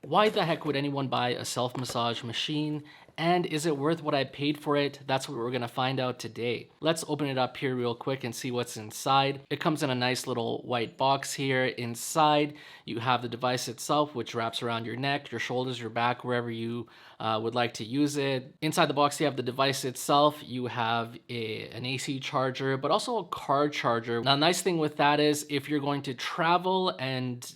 Why the heck would anyone buy a self-massage machine? And is it worth what I paid for it? That's what we're gonna find out today. Let's open it up here real quick and see what's inside. It comes in a nice little white box here. Inside, you have the device itself, which wraps around your neck, your shoulders, your back, wherever you would like to use it. Inside the box, you have the device itself. You have an AC charger, but also a car charger. Now, the nice thing with that is if you're going to travel and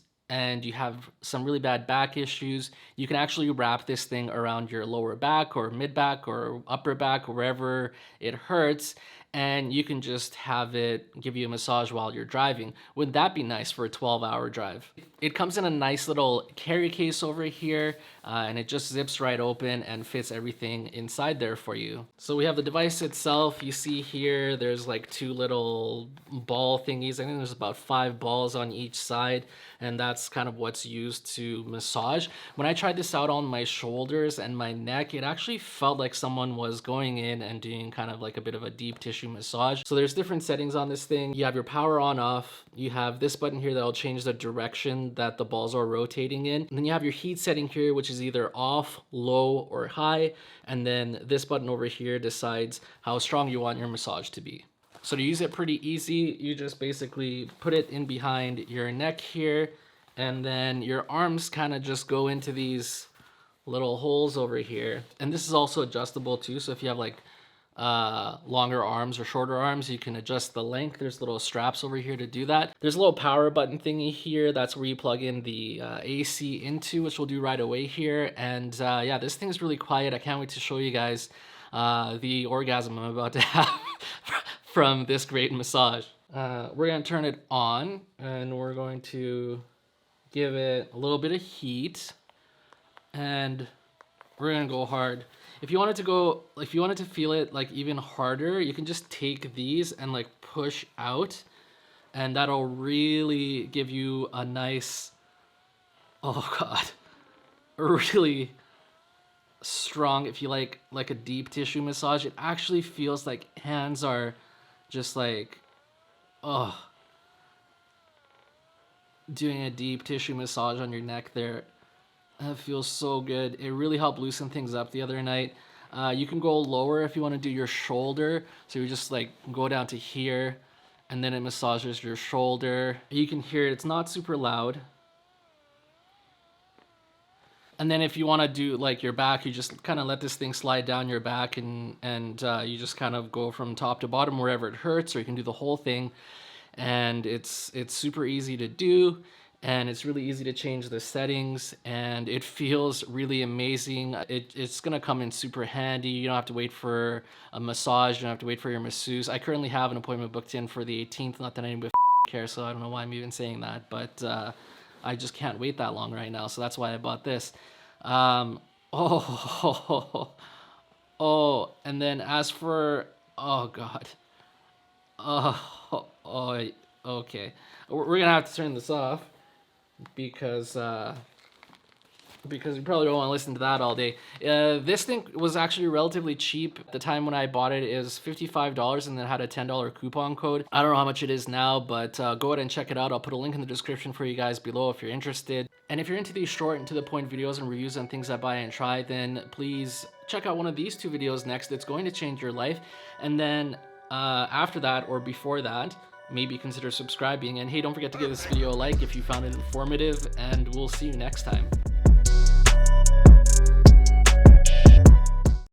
you have some really bad back issues, you can actually wrap this thing around your lower back or mid back or upper back, wherever it hurts, and you can just have it give you a massage while you're driving. Wouldn't that be nice for a 12-hour drive? It comes in a nice little carry case over here, and it just zips right open and fits everything inside there for you. So we have the device itself. You see here, there's like two little ball thingies. I think there's about 5 balls on each side, and that's kind of what's used to massage. When I tried this out on my shoulders and my neck, it actually felt like someone was going in and doing kind of like a bit of a deep tissue massage. So there's different settings on this thing. You have your power on off. You have this button here that'll change the direction that the balls are rotating in. And then you have your heat setting here, which is either off, low, or high. And then this button over here decides how strong you want your massage to be. So to use it pretty easy, you just basically put it in behind your neck here, and then your arms kind of just go into these little holes over here. And this is also adjustable too. So if you have like longer arms or shorter arms, you can adjust the length. There's little straps over here to do that. There's a little power button thingy here. That's where you plug in the AC into, which we'll do right away here. And yeah, this thing's really quiet. I can't wait to show you guys the orgasm I'm about to have from this great massage. We're gonna turn it on and we're going to give it a little bit of heat, and we're gonna go hard. If you wanted to feel it like even harder, you can just take these and like push out, and that'll really give you a nice, oh God, a really strong, if you like a deep tissue massage. It actually feels like hands are just like, oh, doing a deep tissue massage on your neck there. That feels so good. It really helped loosen things up the other night. You can go lower if you want to do your shoulder. So you just like go down to here, and then it massages your shoulder. You can hear it. It's not super loud. And then if you want to do like your back, you just kind of let this thing slide down your back, and you just kind of go from top to bottom wherever it hurts, or you can do the whole thing. And it's super easy to do. And it's really easy to change the settings, and it feels really amazing. It's gonna come in super handy. You don't have to wait for a massage. You don't have to wait for your masseuse. I currently have an appointment booked in for the 18th. Not that anybody cares, so I don't know why I'm even saying that, but I just can't wait that long right now, so that's why I bought this. And then as for, oh God. Okay. We're gonna have to turn this off, because you probably don't want to listen to that all day. This thing was actually relatively cheap. At the time when I bought it, it was $55, and then had a $10 coupon code. I don't know how much it is now, but go ahead and check it out. I'll put a link in the description for you guys below if you're interested. And if you're into these short and to the point videos and reviews on things I buy and try, then please check out one of these 2 videos next. It's going to change your life. And then after that, or before that, maybe consider subscribing. And hey, don't forget to give this video a like if you found it informative, and we'll see you next time.